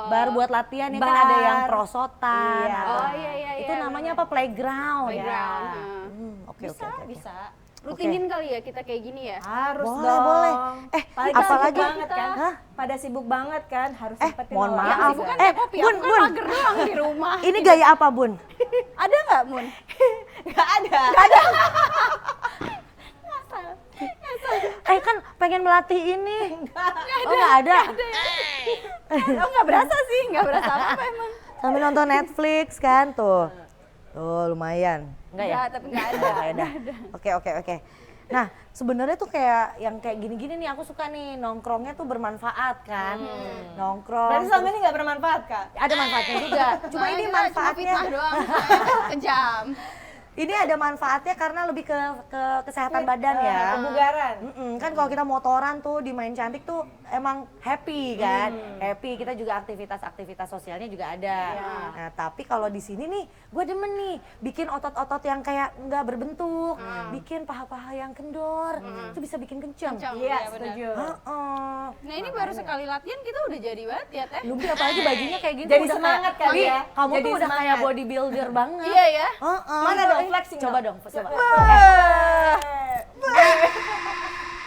Speaker 1: Bar buat latihan ya kan
Speaker 2: Bar.
Speaker 1: ada yang prosotan.
Speaker 2: Iya.
Speaker 1: atau-
Speaker 3: Oh iya iya
Speaker 1: Itu
Speaker 3: iya.
Speaker 1: namanya apa? Playground.
Speaker 3: Playground.
Speaker 2: Ya.
Speaker 1: Oke,
Speaker 2: Bisa,
Speaker 1: oke, oke.
Speaker 2: bisa.
Speaker 3: Rutinin kali ya kita kayak gini ya.
Speaker 2: Harus
Speaker 1: Boleh,
Speaker 2: dong.
Speaker 1: boleh.
Speaker 2: Pada
Speaker 1: apalagi-
Speaker 2: sibuk banget kan?
Speaker 1: Hah?
Speaker 2: Pada sibuk banget kan? Harus sempetin
Speaker 1: mohon
Speaker 2: olahraga.
Speaker 1: maaf.
Speaker 3: Sih, bukan
Speaker 1: Eh,
Speaker 3: kayak kopi,
Speaker 1: Bun,
Speaker 3: aku kan
Speaker 1: Bun.
Speaker 3: mager doang di rumah.
Speaker 1: Ini gaya apa, Bun?
Speaker 3: Ada nggak Mun?
Speaker 2: Gak ada.
Speaker 1: Kan pengen melatih ini. Oh nggak ada.
Speaker 3: Oh nggak berasa sih, nggak berasa apa-apa emang.
Speaker 1: Sambil nonton Netflix kan tuh. Tuh lumayan. Enggak ya?
Speaker 3: Nggak, tapi nggak ada.
Speaker 1: Ya udah. Oke. Nah, sebenarnya tuh kayak yang kayak gini-gini nih aku suka nih nongkrongnya tuh bermanfaat kan. Nongkrong.
Speaker 2: Berarti selama ini gak bermanfaat, Kak?
Speaker 1: ada manfaatnya juga. Cuma ini
Speaker 3: Cuma
Speaker 1: manfaatnya
Speaker 3: fitnah doang, soalnya kejam.
Speaker 1: Ini ada manfaatnya karena lebih ke kesehatan badan ya.
Speaker 2: Kebugaran.
Speaker 1: Kan kalau kita motoran tuh di Main Cantik tuh emang happy kan, happy. Kita juga aktivitas sosialnya juga ada. Nah tapi kalau di sini nih, gue demen nih bikin otot-otot yang kayak nggak berbentuk, bikin paha-paha yang kendor, itu bisa bikin kencang.
Speaker 3: Iya,
Speaker 2: Setuju.
Speaker 3: Nah ini baru sekali latihan kita udah jadi banget ya Teh.
Speaker 1: Lu apalagi bajunya kayak gitu
Speaker 2: Jadi
Speaker 1: udah
Speaker 2: semangat
Speaker 1: kayak,
Speaker 2: kali ya.
Speaker 1: Kamu
Speaker 2: Jadi
Speaker 1: tuh udah kayak
Speaker 2: semangat.
Speaker 1: bodybuilder banget.
Speaker 3: Iya ya.
Speaker 2: Mana dong flexing
Speaker 1: Coba
Speaker 2: dong?
Speaker 1: dong, coba.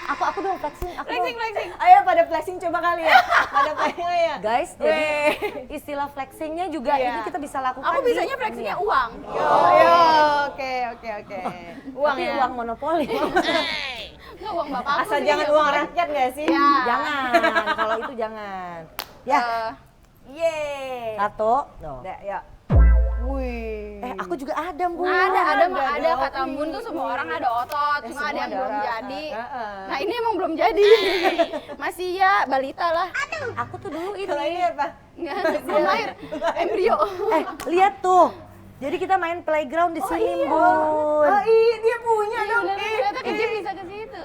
Speaker 1: Aku dong flexing, aku dong.
Speaker 3: Flexing.
Speaker 2: Ayo pada flexing coba kali ya. Pada flexing ya.
Speaker 1: Guys, jadi istilah flexingnya juga ini kita bisa lakukan.
Speaker 3: Aku
Speaker 1: di-
Speaker 3: bisanya flexingnya uang.
Speaker 2: Yo, oke. Uang
Speaker 1: Tapi
Speaker 2: ya.
Speaker 1: uang monopoli.
Speaker 3: Nggak uang bapak aku
Speaker 2: Asal
Speaker 3: sih,
Speaker 2: jangan
Speaker 3: ya,
Speaker 2: uang
Speaker 3: bukan.
Speaker 2: rakyat nggak sih?
Speaker 3: Ya.
Speaker 1: Jangan, kalau itu jangan. Ya,
Speaker 2: Yeay.
Speaker 1: satu. Tuh.
Speaker 2: Udah, yuk. Wih.
Speaker 1: Aku juga ada, Bu.
Speaker 3: Ada
Speaker 2: dong.
Speaker 3: kata Bun tuh semua orang ada otot, cuma
Speaker 2: semua
Speaker 3: ada yang
Speaker 2: ada
Speaker 3: belum
Speaker 2: orang.
Speaker 3: jadi.
Speaker 2: Heeh.
Speaker 3: Nah ini emang belum jadi. Masih ya balita lah.
Speaker 1: Aku tuh dulu
Speaker 2: Kalau
Speaker 1: ini.
Speaker 2: ini apa?
Speaker 3: Nggak, belum lahir. Embrio.
Speaker 1: Lihat tuh. Jadi kita main playground di sini, Bun.
Speaker 2: Oh iya, dia punya dong.
Speaker 3: Ternyata kecil bisa ke situ.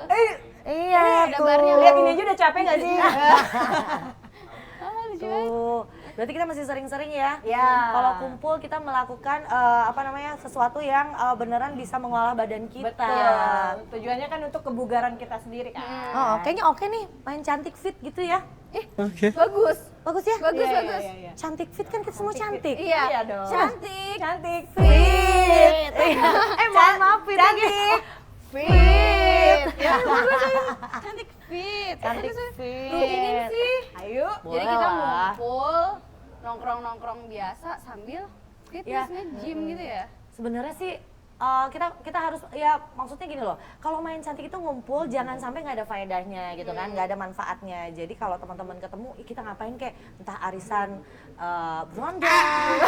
Speaker 1: Iya,
Speaker 3: ada
Speaker 1: tuh.
Speaker 3: barnya.
Speaker 2: Lihat ini aja udah capek nggak sih?
Speaker 3: Ah, lucu banget.
Speaker 1: Tuh. Berarti kita masih sering-sering ya.
Speaker 2: Ya.
Speaker 1: Kalau kumpul kita melakukan sesuatu yang beneran bisa mengolah badan kita.
Speaker 2: Betul. Tujuannya kan untuk kebugaran kita sendiri kan.
Speaker 1: Oh, kayaknya oke nih, main cantik fit gitu ya.
Speaker 3: Bagus.
Speaker 1: Bagus ya?
Speaker 3: Bagus,
Speaker 2: Iya,
Speaker 3: bagus.
Speaker 2: iya, iya.
Speaker 1: Cantik fit kan kita semua cantik.
Speaker 3: Iya.
Speaker 2: Iya dong.
Speaker 3: Cantik.
Speaker 2: Cantik.
Speaker 1: Fit. Mohon maaf fit lagi.
Speaker 2: Cantik.
Speaker 3: Fit. Ya, bagus ya. Cantik fit.
Speaker 1: Cantik
Speaker 3: Bagus ya.
Speaker 1: fit.
Speaker 3: Rutinin sih.
Speaker 2: Ayo.
Speaker 3: Jadi
Speaker 1: Boleh
Speaker 3: kita
Speaker 1: lah.
Speaker 3: ngumpul, nongkrong-nongkrong biasa sambil fitness nge-gym gitu ya.
Speaker 1: Sebenarnya sih kita harus ya maksudnya gini loh, kalau main cantik itu ngumpul jangan sampai nggak ada faedahnya gitu kan, nggak ada manfaatnya. Jadi kalau teman-teman ketemu, kita ngapain kayak entah arisan berondong,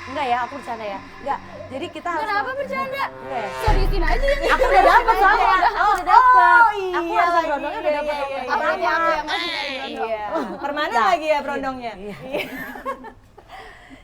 Speaker 1: enggak ya, aku bercanda ya, enggak. Jadi kita harus.
Speaker 3: Kenapa bercanda?
Speaker 1: Enggak ya?
Speaker 3: Seriusin aja ini.
Speaker 1: Aku udah dapet soalnya, aku udah dapet. Aku
Speaker 2: iya,
Speaker 1: arisan berondongnya udah
Speaker 2: iya,
Speaker 1: dapet.
Speaker 2: iya, iya,
Speaker 3: Apa
Speaker 2: iya.
Speaker 3: aku yang masih nyari berondong?
Speaker 2: Iya. Permanen lagi ya berondongnya. Iya.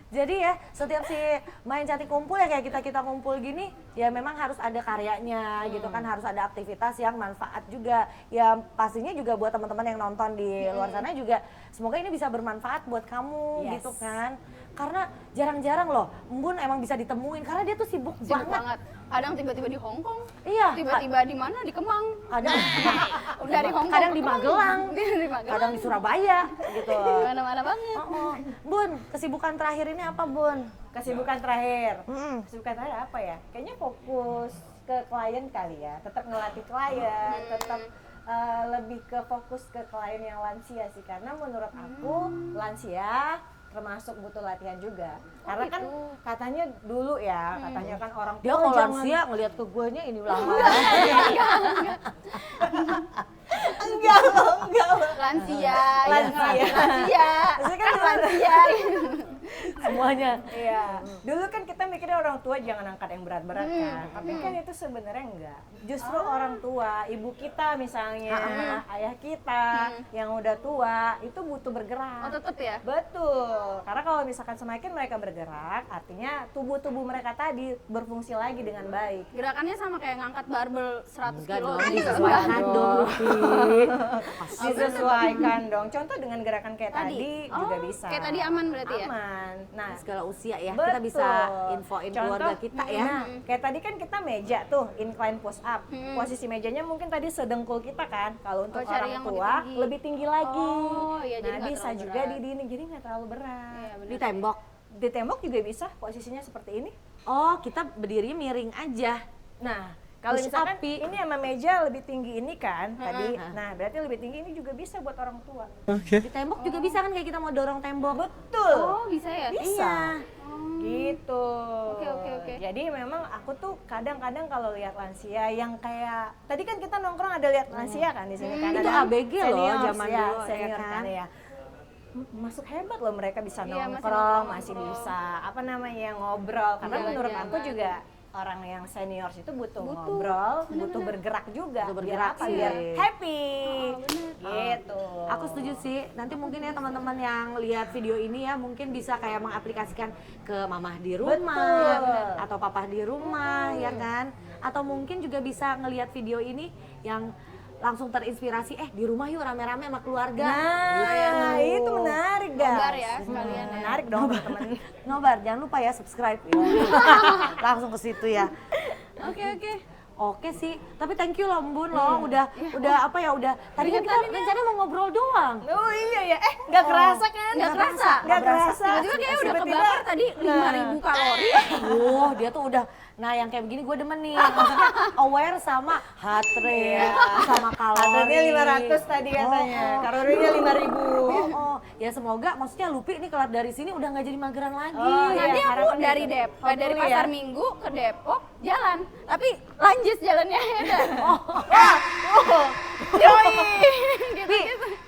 Speaker 1: Jadi ya setiap si main cantik kumpul ya kayak kita kumpul gini ya memang harus ada karyanya gitu kan, harus ada aktivitas yang manfaat juga ya, pastinya juga buat teman-teman yang nonton di luar sana juga semoga ini bisa bermanfaat buat kamu
Speaker 2: Yes.
Speaker 1: gitu kan, karena jarang-jarang loh Embun emang bisa ditemuin karena dia tuh sibuk
Speaker 3: Sibuk
Speaker 1: banget.
Speaker 3: banget. Kadang tiba-tiba di Hong Kong.
Speaker 1: Iya,
Speaker 3: Tiba-tiba di mana? Di Kemang.
Speaker 1: kadang
Speaker 3: Dari Hong Kong
Speaker 1: kadang
Speaker 3: ke
Speaker 1: di
Speaker 3: Kemang.
Speaker 1: Magelang,
Speaker 3: Di Magelang.
Speaker 1: kadang di Surabaya gitu.
Speaker 3: Mana-mana banget.
Speaker 1: Bun, kesibukan terakhir ini apa Bun?
Speaker 2: Kesibukan terakhir.
Speaker 1: Mm-mm.
Speaker 2: Kesibukan terakhir apa ya? Kayaknya fokus ke klien kali ya. Tetap ngelatih klien, tetap lebih ke fokus ke klien yang lansia sih. Karena menurut aku lansia termasuk butuh latihan juga. Karena kan katanya dulu ya, katanya kan orang
Speaker 1: Dia
Speaker 2: tua
Speaker 1: kalau
Speaker 2: jangan-
Speaker 1: lansia ngelihat ke guanya ini lama.
Speaker 2: enggak loh.
Speaker 3: Lansia.
Speaker 2: Lansia.
Speaker 3: Lansia.
Speaker 2: Maksudnya kan
Speaker 3: Lansia.
Speaker 1: Semuanya.
Speaker 2: Iya. Dulu kan kita mikirnya orang tua jangan angkat yang berat-berat kan. Tapi kan itu sebenarnya enggak. Justru orang tua, ibu kita misalnya, ayah kita yang udah tua itu butuh bergerak.
Speaker 3: Oh tetep ya?
Speaker 2: Betul. Karena kalau misalkan semakin mereka bergerak, artinya tubuh-tubuh mereka tadi berfungsi lagi dengan baik.
Speaker 3: Gerakannya sama kayak ngangkat barbel 100
Speaker 1: Enggak
Speaker 3: kilo.
Speaker 1: dong,
Speaker 3: gitu.
Speaker 1: disesuaikan dong Luffy.
Speaker 2: Disesuaikan dong. Contoh dengan gerakan kayak tadi, juga
Speaker 3: Oh,
Speaker 2: bisa.
Speaker 3: kayak tadi aman berarti ya?
Speaker 2: Aman. Nah,
Speaker 1: Segala usia ya,
Speaker 2: betul.
Speaker 1: kita bisa infoin keluarga kita ya.
Speaker 2: Nah, kayak tadi kan kita meja tuh incline push up. Posisi mejanya mungkin tadi sedengkul kita kan. Kalau untuk
Speaker 3: Oh, cari
Speaker 2: orang
Speaker 3: yang
Speaker 2: tua
Speaker 3: lebih tinggi.
Speaker 2: lebih tinggi lagi.
Speaker 3: Oh, iya, jadi
Speaker 2: nah,
Speaker 3: nggak
Speaker 2: bisa
Speaker 3: terlalu
Speaker 2: juga
Speaker 3: berat.
Speaker 2: di ini, jadi nggak terlalu berat.
Speaker 3: Iya, bener.
Speaker 1: Di tembok.
Speaker 2: Di tembok juga bisa posisinya seperti ini.
Speaker 1: Oh, kita berdiri miring aja.
Speaker 2: Nah, kalau
Speaker 1: Push
Speaker 2: misalkan
Speaker 1: up, Pi.
Speaker 2: ini sama meja lebih tinggi ini kan tadi. Nah, berarti lebih tinggi ini juga bisa buat orang tua.
Speaker 1: Di tembok juga bisa kan kayak kita mau dorong tembok.
Speaker 2: Betul.
Speaker 3: Oh bisa ya?
Speaker 2: Bisa.
Speaker 3: Oh.
Speaker 2: Gitu.
Speaker 3: Oke.
Speaker 2: Jadi memang aku tuh kadang-kadang kalau lihat lansia yang kayak tadi kan kita nongkrong ada lihat lansia kan di sini kan.
Speaker 1: Itu
Speaker 2: Ada
Speaker 1: ABG loh
Speaker 2: seniors,
Speaker 1: zaman
Speaker 2: ya,
Speaker 1: dulu, ya
Speaker 2: senior
Speaker 1: kan?
Speaker 2: kan ya. Masuk hebat loh mereka bisa
Speaker 3: Iya, masih
Speaker 2: nongkrong,
Speaker 3: nongkrong.
Speaker 2: masih bisa apa namanya ngobrol. Karena menurut
Speaker 3: Jalan-jalan.
Speaker 2: aku juga orang yang senior itu butuh ngobrol, butuh bergerak juga.
Speaker 1: Butuh
Speaker 2: Biar
Speaker 1: bergerak
Speaker 2: apa?
Speaker 1: sih.
Speaker 2: Biar happy. Gitu.
Speaker 1: Aku setuju sih. Nanti mungkin ya teman-teman yang lihat video ini ya mungkin bisa kayak mengaplikasikan ke mamah di rumah
Speaker 2: Betul.
Speaker 1: atau papa di rumah ya kan. Atau mungkin juga bisa ngelihat video ini yang langsung terinspirasi di rumah yuk rame-rame sama keluarga.
Speaker 2: Nah, itu menarik, guys.
Speaker 3: Nobar ya sekalian ya.
Speaker 2: Menarik dong, teman-teman.
Speaker 1: Nobar, jangan lupa ya subscribe. Langsung ke situ ya.
Speaker 3: Oke.
Speaker 1: Oke sih, tapi thank you loh Bun loh, udah apa ya udah. Tadi kan kita rencana mau ngobrol doang.
Speaker 2: Oh iya ya, nggak kerasa kan?
Speaker 3: Nggak kerasa.
Speaker 2: Nggak kerasa.
Speaker 3: Tiba-tiba kayaknya udah kebakar tadi 5.000 kalori.
Speaker 1: Dia tuh udah, nah yang kayak begini gue demen nih, maksudnya aware sama heart rate, sama kalori.
Speaker 2: Kalorinya 500 tadi katanya, kalorinya 5.000.
Speaker 1: Ya semoga, maksudnya Lupi nih kelar dari sini udah nggak jadi mageran lagi.
Speaker 3: Nanti aku
Speaker 2: harapannya
Speaker 3: dari
Speaker 2: gitu.
Speaker 3: Depok, dari
Speaker 2: Hopefully
Speaker 3: Pasar
Speaker 2: ya.
Speaker 3: Minggu ke Depok jalan, tapi lanjut jalannya ya. Yoi. Gitu.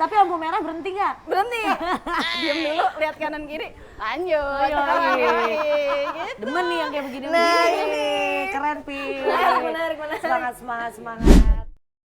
Speaker 1: Tapi lampu merah berhenti nggak?
Speaker 3: Berhenti. Diam dulu, lihat kanan kiri. Lanjut.
Speaker 1: Yoi.
Speaker 3: Gitu.
Speaker 1: Demen nih yang kayak begini-begini.
Speaker 2: Nah,
Speaker 1: Keren Pi.
Speaker 2: Menarik.
Speaker 1: Semangat.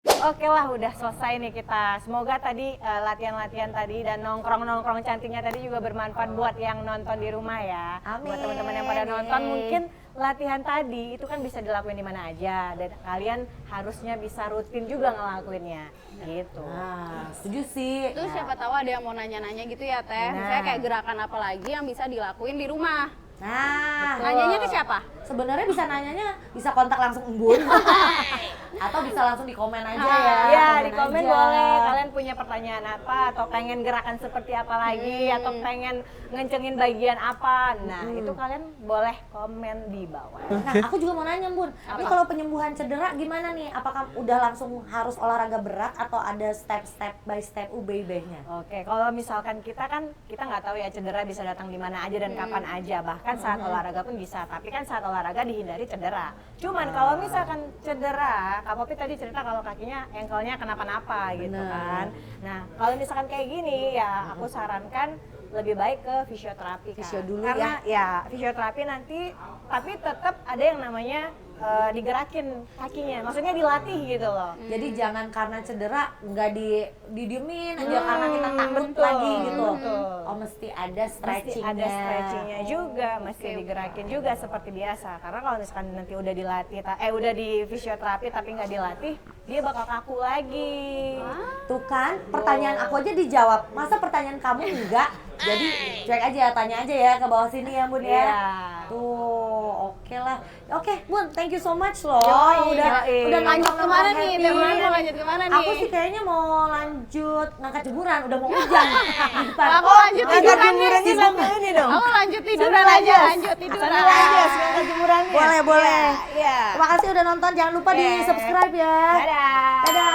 Speaker 2: Oke lah, udah selesai nih kita. Semoga tadi latihan-latihan tadi dan nongkrong-nongkrong cantiknya tadi juga bermanfaat buat yang nonton di rumah ya.
Speaker 1: Amin.
Speaker 2: Buat teman-teman yang pada nonton, mungkin latihan tadi itu kan bisa dilakuin di mana aja dan kalian harusnya bisa rutin juga ngelakuinnya. Gitu.
Speaker 1: Nah, setuju sih.
Speaker 3: Terus siapa tahu ada yang mau nanya-nanya gitu ya Teh. Misalnya kayak gerakan apa lagi yang bisa dilakuin di rumah.
Speaker 1: Nah,
Speaker 3: Nanyanya ke siapa?
Speaker 1: sebenarnya bisa nanyanya bisa kontak langsung Embun atau bisa langsung di komen aja ya.
Speaker 2: Iya, di komen
Speaker 1: aja.
Speaker 2: boleh. Kalian punya pertanyaan apa atau pengen gerakan seperti apa lagi atau pengen ngencengin bagian apa. Nah, itu kalian boleh komen di bawah.
Speaker 1: Nah, aku juga mau nanya Bun, ini kalau penyembuhan cedera gimana nih? Apakah udah langsung harus olahraga berat atau ada step by step UBB-nya?
Speaker 2: Oke, kalau misalkan kita nggak tahu ya cedera bisa datang di mana aja dan kapan aja, bahkan saat olahraga pun bisa. Tapi kan saat olahraga dihindari cedera. Cuman kalau misalkan cedera, Kak Popi tadi cerita kalau kakinya ankle-nya kenapa-napa gitu kan. Nah, kalau misalkan kayak gini ya aku sarankan lebih baik ke fisioterapi kan.
Speaker 1: Fisio dulu
Speaker 2: Karena ya fisioterapi nanti tapi tetap ada yang namanya digerakin kakinya, maksudnya dilatih gitu loh.
Speaker 1: Jadi jangan karena cedera nggak didiemin aja karena kita takut
Speaker 2: betul,
Speaker 1: lagi gitu.
Speaker 2: betul.
Speaker 1: Oh mesti ada
Speaker 2: Mesti
Speaker 1: stretchingnya.
Speaker 2: ada stretchingnya juga, mesti digerakin juga seperti biasa. Karena kalau misalkan nanti udah dilatih, udah di fisioterapi tapi nggak dilatih, dia bakal kaku lagi.
Speaker 1: Tuh kan, pertanyaan aku aja dijawab. Masa pertanyaan kamu enggak? Jadi cuek aja, tanya aja ya ke bawah sini ya Bun ya.
Speaker 2: Iya.
Speaker 1: Tuh, oke lah. Oke, Bun, thank you so much loh.
Speaker 2: Yoi.
Speaker 1: Udah
Speaker 3: Lanjut
Speaker 1: nongkrong
Speaker 3: kemana
Speaker 1: happy.
Speaker 3: nih? Mau lanjut kemana nih?
Speaker 1: Aku sih kayaknya mau lanjut ngangkat jemuran, udah mau hujan.
Speaker 3: Aku lanjut tiduran nih.
Speaker 2: jemurannya sampai ini dong.
Speaker 3: Aku lanjut tiduran
Speaker 2: Sambil
Speaker 3: aja,
Speaker 2: lanjut.
Speaker 3: lanjut tiduran.
Speaker 2: Sambil lanjut, angkat jemurannya.
Speaker 1: Boleh.
Speaker 2: Iya.
Speaker 1: Terima kasih udah nonton, jangan lupa di subscribe ya.
Speaker 2: Dadah.
Speaker 1: Dadah.